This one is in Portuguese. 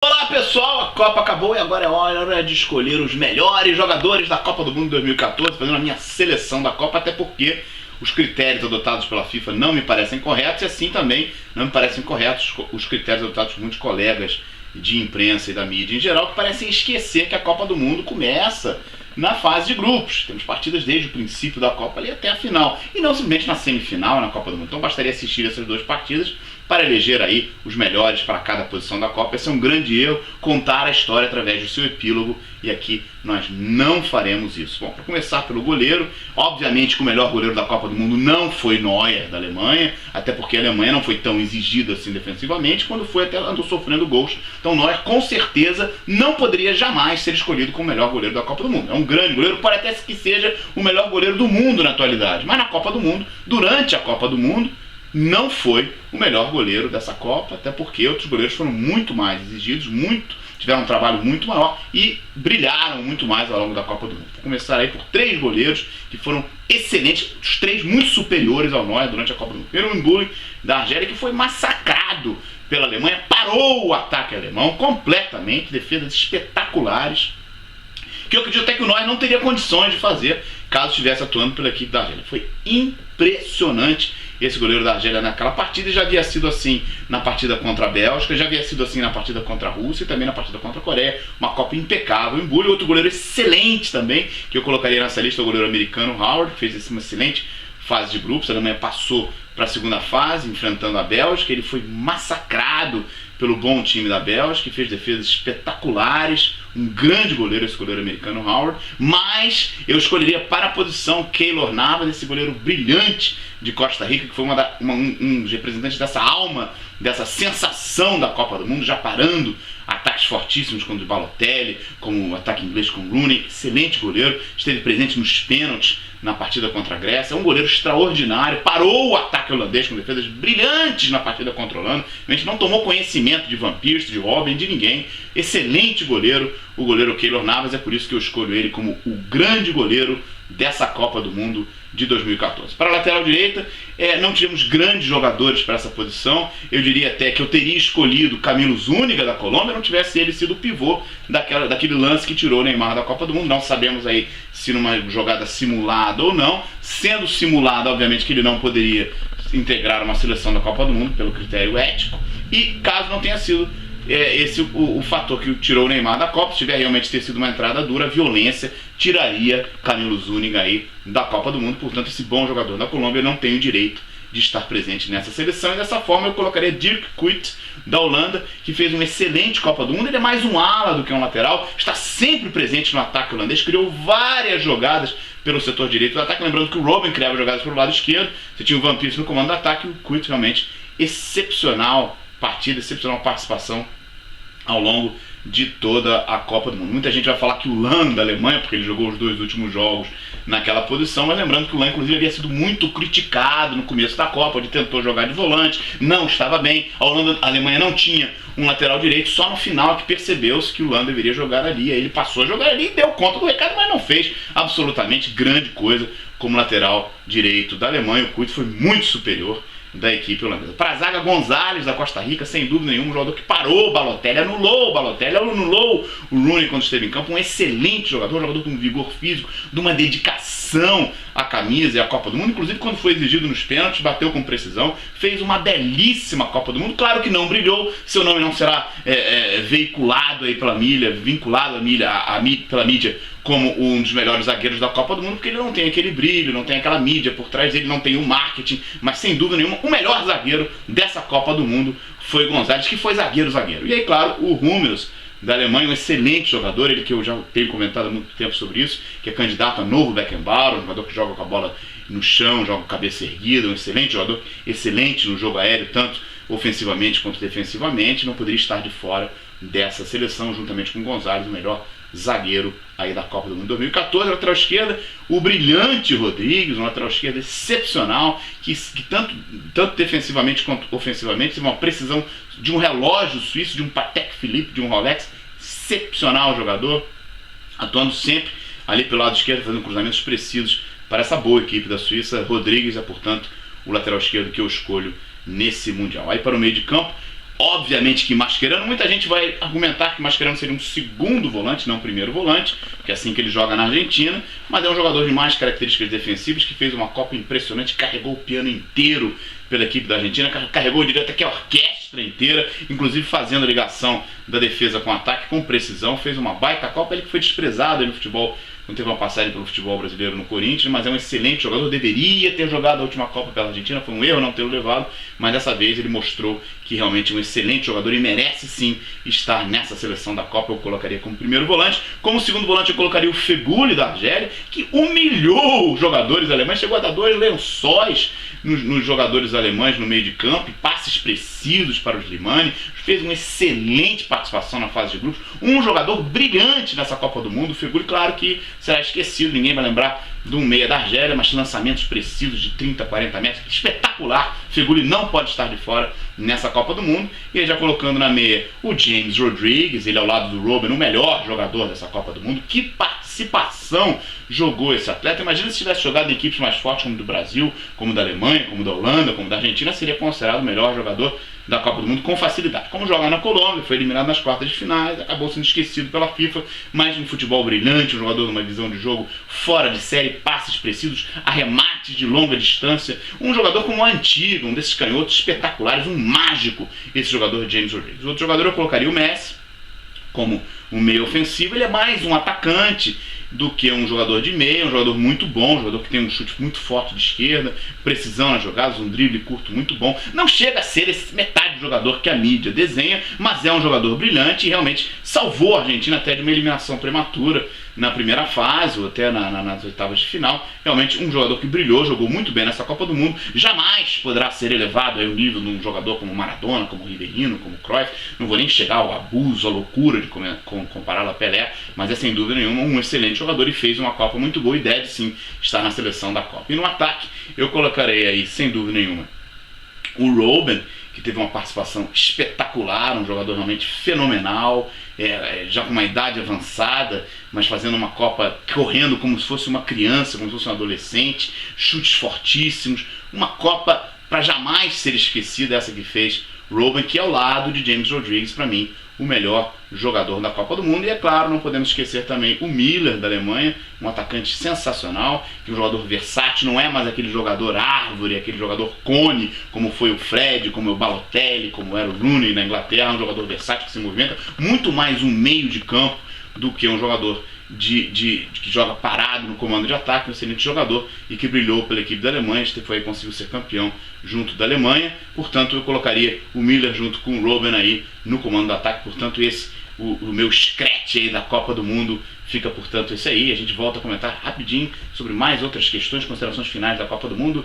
Olá pessoal, a Copa acabou e agora é hora de escolher os melhores jogadores da Copa do Mundo 2014, fazendo a minha seleção da Copa, até porque os critérios adotados pela FIFA não me parecem corretos e assim também não me parecem corretos os critérios adotados por muitos colegas de imprensa e da mídia em geral, que parecem esquecer que a Copa do Mundo começa na fase de grupos. Temos partidas desde o princípio da Copa ali até a final, e não simplesmente na semifinal na Copa do Mundo. Então bastaria assistir essas duas partidas para eleger aí os melhores para cada posição da Copa. Esse é um grande erro, contar a história através do seu epílogo, e aqui nós não faremos isso. Bom, para começar pelo goleiro, obviamente que o melhor goleiro da Copa do Mundo não foi Neuer, da Alemanha, até porque a Alemanha não foi tão exigida assim defensivamente, quando foi até andou sofrendo gols. Então Neuer com certeza não poderia jamais ser escolhido como o melhor goleiro da Copa do Mundo. É um grande goleiro, pode até que seja o melhor goleiro do mundo na atualidade, mas na Copa do Mundo, durante a Copa do Mundo, não foi o melhor goleiro dessa Copa, até porque outros goleiros foram muito mais exigidos, tiveram um trabalho muito maior e brilharam muito mais ao longo da Copa do Mundo. Vou começar aí por três goleiros que foram excelentes, os três muito superiores ao Neuer durante a Copa do Mundo. Primeiro, o Embolo da Argélia, que foi massacrado pela Alemanha, parou o ataque alemão completamente, defesas espetaculares, que eu acredito até que o Neuer não teria condições de fazer caso estivesse atuando pela equipe da Argélia. Foi impressionante esse goleiro da Argélia naquela partida, e já havia sido assim na partida contra a Bélgica, já havia sido assim na partida contra a Rússia e também na partida contra a Coreia. Uma Copa impecável. O Embolo, outro goleiro excelente também, que eu colocaria nessa lista, o goleiro americano Howard, que fez uma excelente fase de grupos. A Alemanha passou para a segunda fase, enfrentando a Bélgica. Ele foi massacrado pelo bom time da Bélgica, que fez defesas espetaculares. Um grande goleiro, esse goleiro americano Howard. Mas eu escolheria para a posição Keylor Navas, esse goleiro brilhante de Costa Rica, que foi um dos representantes dessa alma, dessa sensação da Copa do Mundo, já parando ataques fortíssimos como o de Balotelli, como o ataque inglês com o Rooney. Excelente goleiro, esteve presente nos pênaltis na partida contra a Grécia. É um goleiro extraordinário, parou o ataque holandês com defesas brilhantes na partida contra a Holanda. A gente não tomou conhecimento de Van Persie, de Robben, de ninguém. Excelente goleiro, o goleiro Keylor Navas. É por isso que eu escolho ele como o grande goleiro dessa Copa do Mundo de 2014. Para a lateral direita, não tivemos grandes jogadores para essa posição. Eu diria até que eu teria escolhido Camilo Zúñiga da Colômbia, não tivesse ele sido o pivô daquele lance que tirou o Neymar da Copa do Mundo. Não sabemos aí se numa jogada simulada ou não. Sendo simulada, obviamente que ele não poderia integrar uma seleção da Copa do Mundo pelo critério ético, e caso não tenha sido esse o fator que tirou o Neymar da Copa, se tiver realmente ter sido uma entrada dura, a violência tiraria Camilo Zúñiga aí da Copa do Mundo. Portanto, esse bom jogador da Colômbia não tem o direito de estar presente nessa seleção, e dessa forma eu colocaria Dirk Kuyt da Holanda, que fez uma excelente Copa do Mundo. Ele é mais um ala do que um lateral, está sempre presente no ataque holandês, criou várias jogadas pelo setor direito do ataque. Lembrando que o Robben criava jogadas pelo lado esquerdo, você tinha o Van Persie no comando do ataque, e o Kuyt realmente excepcional partida, excepcional participação ao longo de toda a Copa do Mundo. Muita gente vai falar que o Lahm da Alemanha, porque ele jogou os dois últimos jogos naquela posição, mas lembrando que o Lahm inclusive havia sido muito criticado no começo da Copa, onde tentou jogar de volante, não estava bem. A Alemanha não tinha um lateral direito, só no final que percebeu-se que o Lahm deveria jogar ali. Aí ele passou a jogar ali e deu conta do recado, mas não fez absolutamente grande coisa como lateral direito da Alemanha. O Kuyt foi muito superior da equipe holandesa. Para a zaga, Gonzalez da Costa Rica, sem dúvida nenhuma, um jogador que parou o Balotelli, anulou o Rooney quando esteve em campo. Um excelente jogador, um jogador com vigor físico, de uma dedicação à camisa e à Copa do Mundo. Inclusive, quando foi exigido nos pênaltis, bateu com precisão, fez uma belíssima Copa do Mundo. Claro que não brilhou, seu nome não será veiculado aí pela mídia, vinculado pela mídia como um dos melhores zagueiros da Copa do Mundo, porque ele não tem aquele brilho, não tem aquela mídia por trás dele, não tem o marketing. Mas sem dúvida nenhuma, o melhor zagueiro dessa Copa do Mundo foi Gonzalez, que foi zagueiro. E aí, claro, o Hummels da Alemanha, um excelente jogador, ele que eu já tenho comentado há muito tempo sobre isso, que é candidato a novo Beckenbauer, um jogador que joga com a bola no chão, joga com a cabeça erguida, um excelente jogador, excelente no jogo aéreo, tanto ofensivamente quanto defensivamente. Não poderia estar de fora dessa seleção, juntamente com o Gonzalez, o melhor zagueiro aí da Copa do Mundo 2014. Lateral esquerda, o brilhante Rodrigues, um lateral esquerdo excepcional, que tanto defensivamente quanto ofensivamente teve uma precisão de um relógio suíço, de um Patek Philippe, de um Rolex. Excepcional jogador, atuando sempre ali pelo lado esquerdo, fazendo cruzamentos precisos para essa boa equipe da Suíça. Rodrigues é, portanto, o lateral esquerdo que eu escolho nesse Mundial. Aí para o meio de campo, Obviamente que Mascherano, muita gente vai argumentar que Mascherano seria um segundo volante, não um primeiro volante, porque é assim que ele joga na Argentina, mas é um jogador de mais características defensivas, que fez uma Copa impressionante, carregou o piano inteiro pela equipe da Argentina, carregou direto aqui a orquestra inteira, inclusive fazendo ligação da defesa com o ataque com precisão, fez uma baita Copa, ele que foi desprezado aí no futebol, não teve uma passagem pelo futebol brasileiro no Corinthians, mas é um excelente jogador, deveria ter jogado a última Copa pela Argentina, foi um erro não tê-lo levado, mas dessa vez ele mostrou que realmente é um excelente jogador e merece sim estar nessa seleção da Copa. Eu colocaria como primeiro volante. Como segundo volante eu colocaria o Feghouli da Argélia, que humilhou os jogadores alemães, chegou a dar 2 lençóis nos jogadores alemães no meio de campo, passes precisos para o Slimani, fez uma excelente participação na fase de grupos, um jogador brilhante nessa Copa do Mundo. O Feghouli, claro que será esquecido, ninguém vai lembrar do meia da Argélia, mas lançamentos precisos de 30, 40 metros, espetacular. Feghouli não pode estar de fora nessa Copa do Mundo. E aí, já colocando na meia o James Rodrigues, ele ao lado do Robben, o melhor jogador dessa Copa do Mundo. Que participação jogou esse atleta. Imagina se tivesse jogado em equipes mais fortes como do Brasil, como da Alemanha, como da Holanda, como da Argentina, seria considerado o melhor jogador da Copa do Mundo com facilidade. Como joga na Colômbia, foi eliminado nas quartas de finais, acabou sendo esquecido pela FIFA, mas um futebol brilhante, um jogador de uma visão de jogo fora de série, passes precisos, arremates de longa distância, um jogador como o Antigo, um desses canhotos espetaculares, um mágico, esse jogador James Rodrigues. Outro jogador eu colocaria o Messi como um meio ofensivo, ele é mais um atacante do que um jogador de meia, um jogador muito bom, um jogador que tem um chute muito forte de esquerda, precisão nas jogadas, um drible curto muito bom. Não chega a ser esse metade do jogador que a mídia desenha, mas é um jogador brilhante e realmente salvou a Argentina até de uma eliminação prematura na primeira fase ou até nas oitavas de final. Realmente um jogador que brilhou, jogou muito bem nessa Copa do Mundo, jamais poderá ser elevado ao nível de um jogador como Maradona, como Rivelino, como Cruyff. Não vou nem chegar ao abuso, à loucura de compará-lo a Pelé, mas é sem dúvida nenhuma um excelente jogador e fez uma Copa muito boa e deve sim estar na seleção da Copa. E no ataque eu colocarei aí, sem dúvida nenhuma, o Robben, que teve uma participação espetacular, um jogador realmente fenomenal, já com uma idade avançada, mas fazendo uma Copa, correndo como se fosse uma criança, como se fosse um adolescente, chutes fortíssimos, uma Copa para jamais ser esquecida, essa que fez Robben, que é ao lado de James Rodrigues, para mim, o melhor jogador da Copa do Mundo. E é claro, não podemos esquecer também o Müller da Alemanha, um atacante sensacional, que é um jogador versátil, não é mais aquele jogador árvore, aquele jogador cone, como foi o Fred, como é o Balotelli, como era o Rooney na Inglaterra, um jogador versátil que se movimenta, muito mais um meio de campo do que um jogador que joga parado no comando de ataque, um excelente jogador e que brilhou pela equipe da Alemanha, conseguiu ser campeão junto da Alemanha. Portanto, eu colocaria o Müller junto com o Robben aí no comando do ataque. Portanto, o meu scratch aí da Copa do Mundo fica, portanto, esse aí. A gente volta a comentar rapidinho sobre mais outras questões, considerações finais da Copa do Mundo